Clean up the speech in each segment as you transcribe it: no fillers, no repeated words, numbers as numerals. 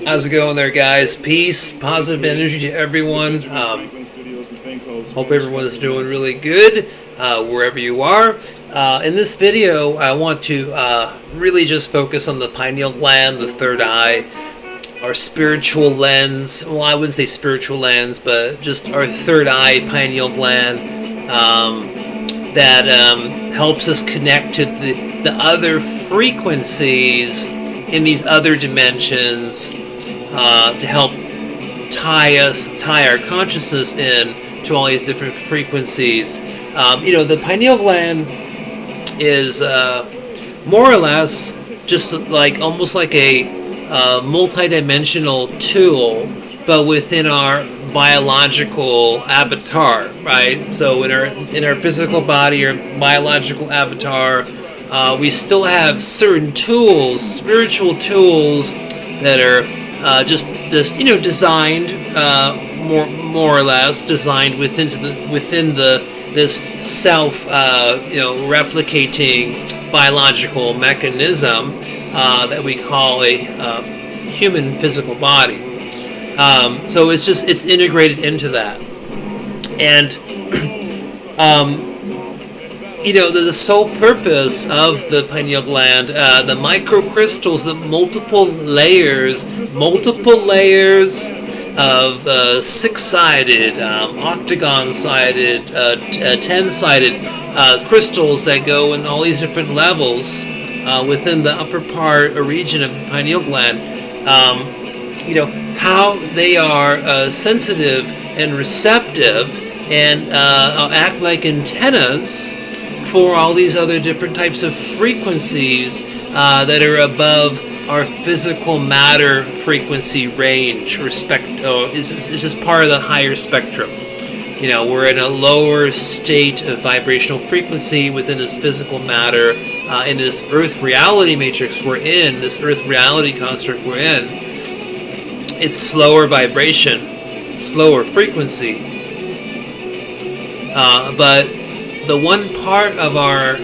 How's it going there, guys? Peace, positive energy to everyone. Hope everyone's doing really good wherever you are. In this video, I want to really just focus on the pineal gland, the third eye, our spiritual lens. Well, I wouldn't say spiritual lens, but just our third eye, pineal gland, that helps us connect to the other frequencies in these other dimensions, to help tie our consciousness in to all these different frequencies. The pineal gland is more or less just like almost like a multi-dimensional tool, but within our biological avatar, right? So in our physical body or biological avatar, we still have certain tools, spiritual tools that are just designed more or less designed within this self replicating biological mechanism that we call a human physical body. So it's integrated into that, and the sole purpose of the pineal gland, the microcrystals, the multiple layers of six-sided, octagon-sided, 10-sided crystals that go in all these different levels within the upper part or region of the pineal gland. How they are sensitive and receptive and act like antennas for all these other different types of frequencies that are above our physical matter frequency range or it's just part of the higher spectrum. We're in a lower state of vibrational frequency within this physical matter, in this earth reality matrix we're in, this earth reality construct we're in. It's slower vibration, slower frequency, but the one part of our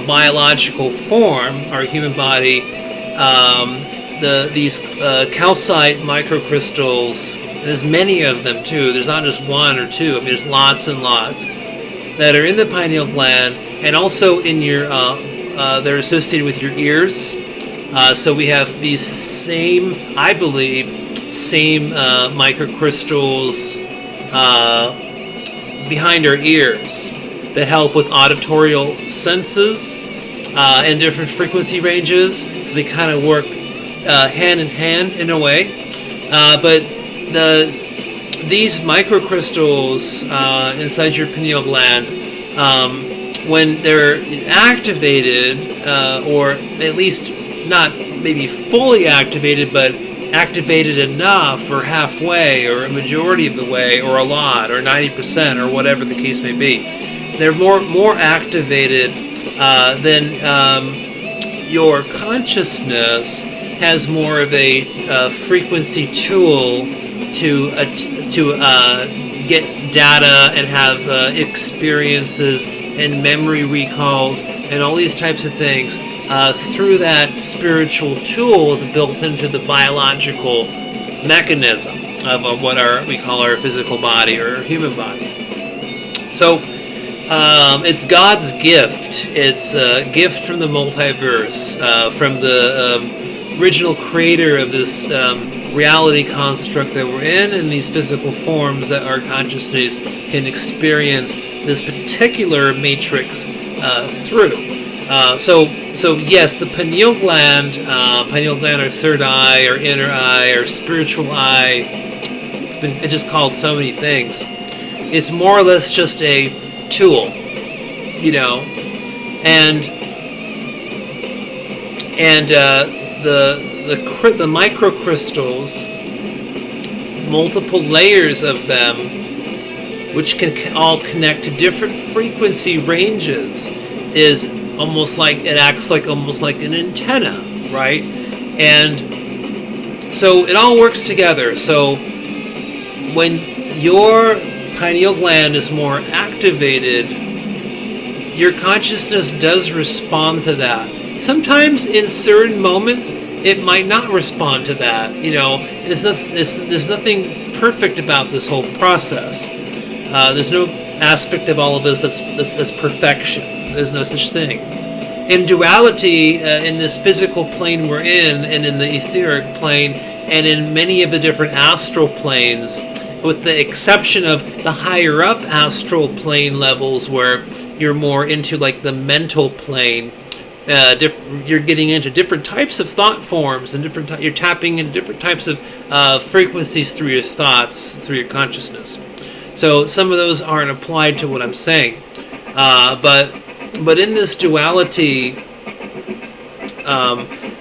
biological form, our human body, these calcite microcrystals, there's many of them too, there's not just one or two, I mean there's lots and lots that are in the pineal gland, and also in your they're associated with your ears. So we have these same microcrystals behind our ears that help with auditorial senses and different frequency ranges. So they kind of work hand in hand in a way. But these microcrystals inside your pineal gland, when they're activated, or at least not maybe fully activated, but activated enough, or halfway, or a majority of the way, or a lot, or 90%, or whatever the case may be, they're more activated, then your consciousness has more of a frequency tool to get data and have experiences and memory recalls and all these types of things through that spiritual tools built into the biological mechanism of what we call our physical body or human body. So it's God's gift. It's a gift from the multiverse, from the original creator of this reality construct that we're in, and these physical forms that our consciousness can experience this particular matrix through. So yes, the pineal gland, our third eye, our inner eye, our spiritual eye, it's just called so many things. It's more or less just a tool, and the microcrystals, multiple layers of them, which can all connect to different frequency ranges, is almost like it acts like almost like an antenna, right? And so it all works together. So when your pineal gland is more activated, your consciousness does respond to that. Sometimes in certain moments, it might not respond to that. There's nothing perfect about this whole process. There's no aspect of all of this that's perfection. There's no such thing. In duality, in this physical plane we're in, and in the etheric plane, and in many of the different astral planes, with the exception of the higher up astral plane levels where you're more into like the mental plane, you're getting into different types of thought forms, and you're tapping into different types of frequencies through your thoughts, through your consciousness. So some of those aren't applied to what I'm saying, but in this duality,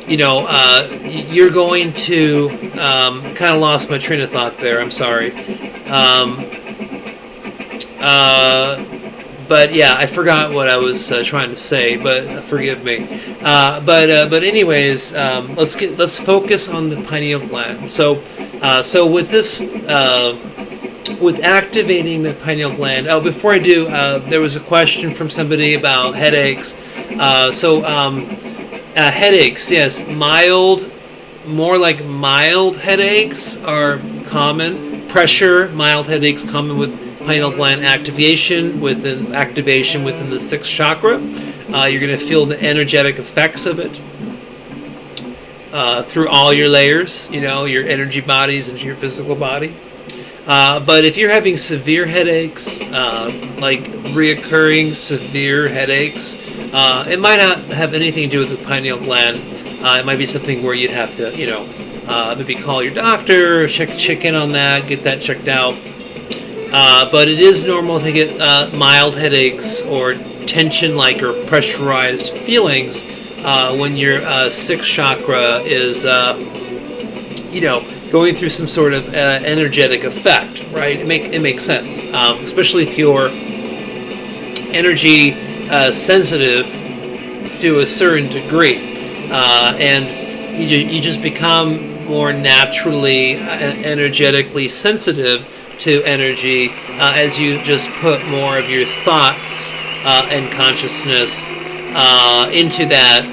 you're going to kind of lost my train of thought there. I'm sorry. But yeah, I forgot what I was trying to say. But forgive me. But anyways, let's focus on the pineal gland. So with this. With activating the pineal gland. Oh, before I do, there was a question from somebody about headaches. Headaches, yes, more like mild headaches are common. Pressure, mild headaches common with pineal gland activation, within the sixth chakra. You're going to feel the energetic effects of it through all your layers, your energy bodies into your physical body. But if you're having severe headaches, like reoccurring severe headaches, it might not have anything to do with the pineal gland. It might be something where you'd have to, maybe call your doctor, check in on that, get that checked out. But it is normal to get mild headaches or tension-like or pressurized feelings when your sixth chakra is, going through some sort of energetic effect, right? It makes sense, especially if you're energy sensitive to a certain degree, and you just become more naturally energetically sensitive to energy as you just put more of your thoughts and consciousness into that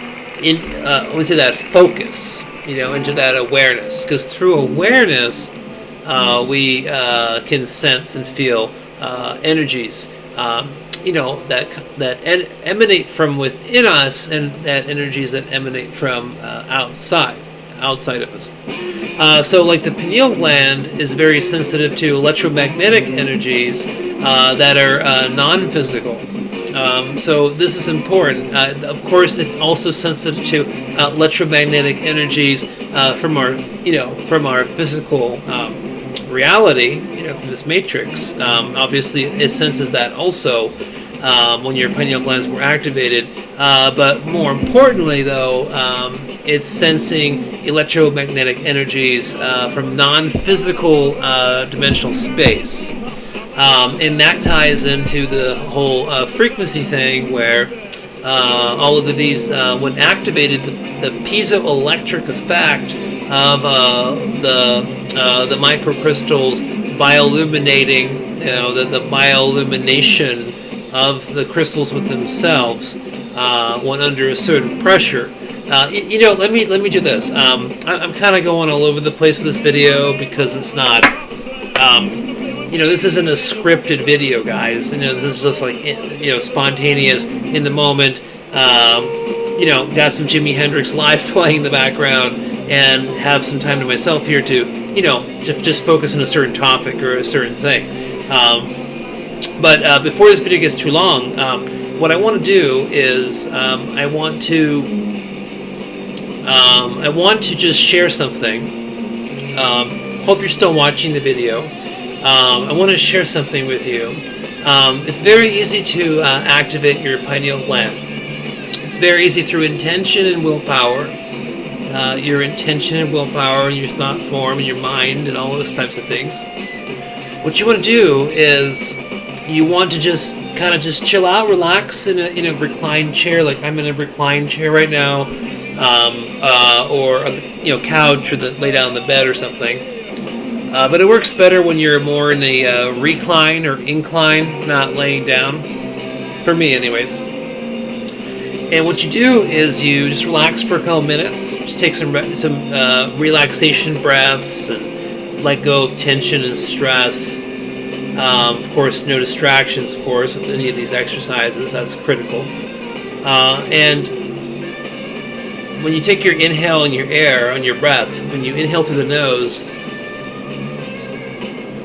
focus. Into that awareness, because through awareness we can sense and feel energies that emanate from within us, and that energies that emanate from outside of us. So like the pineal gland is very sensitive to electromagnetic energies that are non-physical. So this is important. Of course, it's also sensitive to electromagnetic energies from our physical reality, from this matrix. Obviously, it senses that also when your pineal glands were activated. But more importantly, though, it's sensing electromagnetic energies from non-physical dimensional space. And that ties into the whole frequency thing, where all of these, when activated, the piezoelectric effect of the microcrystals bioluminating, the bioillumination of the crystals with themselves when under a certain pressure. Let me do this. I'm kind of going all over the place with this video because it's not. This isn't a scripted video, guys. This is just like, spontaneous, in the moment. Got some Jimi Hendrix live playing in the background, and have some time to myself here to just focus on a certain topic or a certain thing. But before this video gets too long, what I want to do is I want to just share something. Hope you're still watching the video. I want to share something with you. It's very easy to activate your pineal gland. It's very easy through intention and willpower. Your intention and willpower and your thought form and your mind and all those types of things. What you want to do is you want to just kind of just chill out, relax in a reclined chair, like I'm in a reclined chair right now, or couch, or lay down on the bed or something. But it works better when you're more in a recline or incline, not laying down. For me, anyways. And what you do is you just relax for a couple minutes, just take some relaxation breaths and let go of tension and stress. Of course, no distractions, of course, with any of these exercises. That's critical. And when you take your inhale and your air on your breath, when you inhale through the nose,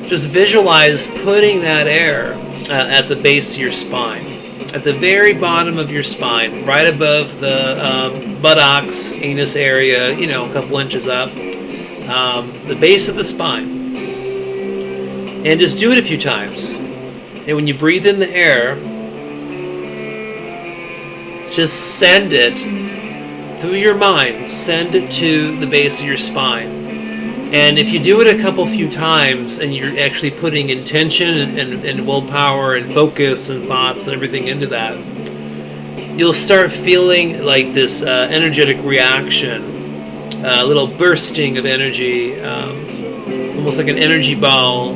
just visualize putting that air at the base of your spine, at the very bottom of your spine, right above the buttocks, anus area, you know, a couple inches up, the base of the spine. And just do it a few times. And when you breathe in the air, just send it through your mind, send it to the base of your spine. And if you do it a few times, and you're actually putting intention and willpower and focus and thoughts and everything into that, you'll start feeling like this energetic reaction, a little bursting of energy, almost like an energy ball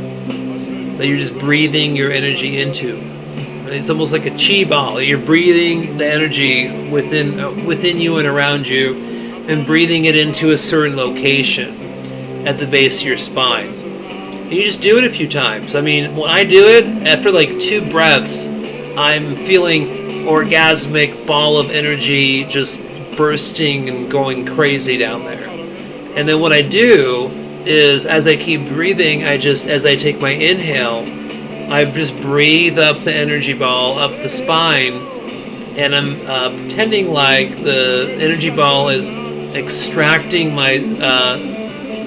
that you're just breathing your energy into. It's almost like a chi ball. You're breathing the energy within you and around you, and breathing it into a certain location at the base of your spine. And you just do it a few times. I mean, when I do it, after like 2 breaths, I'm feeling orgasmic ball of energy just bursting and going crazy down there. And then what I do is, as I keep breathing, as I take my inhale, I just breathe up the energy ball up the spine, and I'm pretending like the energy ball is extracting my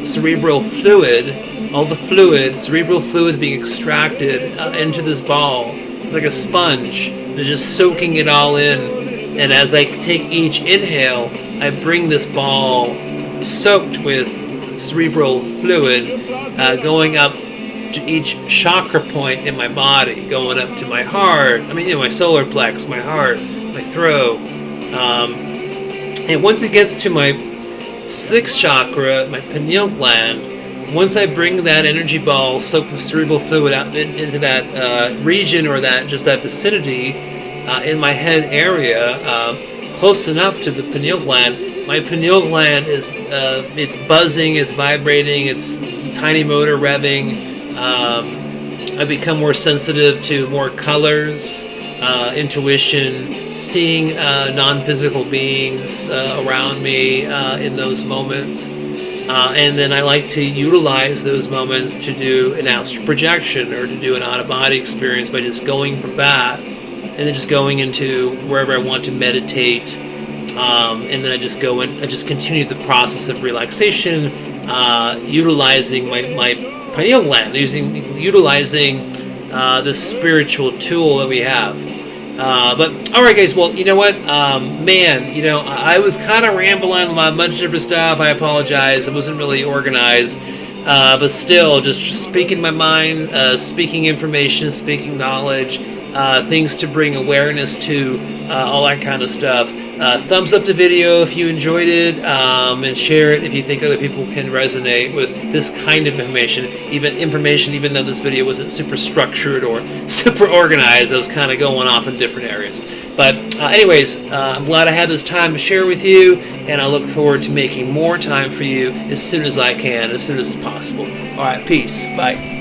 cerebral fluid, all the fluid, cerebral fluid being extracted into this ball. It's like a sponge. They're just soaking it all in. And as I take each inhale, I bring this ball soaked with cerebral fluid going up to each chakra point in my body, going up to my heart, my solar plex, my heart, my throat. And once it gets to my 6th chakra, my pineal gland, once I bring that energy ball soaked with cerebral fluid out into that region, or that vicinity in my head area, close enough to the pineal gland, my pineal gland is it's buzzing, it's vibrating, it's tiny motor revving. I become more sensitive to more colors, intuition, seeing non-physical beings around me in those moments. And then I like to utilize those moments to do an astral projection, or to do an out-of-body experience, by just going from that and then just going into wherever I want to meditate. And then I just go in, I just continue the process of relaxation, utilizing my pineal gland, utilizing this spiritual tool that we have. But all right, guys. Well, you know what, I was kind of rambling about a bunch of different stuff. I apologize. I wasn't really organized, but still, just speaking my mind, speaking information, speaking knowledge, things to bring awareness to, all that kind of stuff. Thumbs up the video if you enjoyed it, and share it if you think other people can resonate with this kind of information. Even though this video wasn't super structured or super organized, I was kind of going off in different areas. But anyways, I'm glad I had this time to share with you, and I look forward to making more time for you as soon as I can, as soon as it's possible. All right, peace. Bye.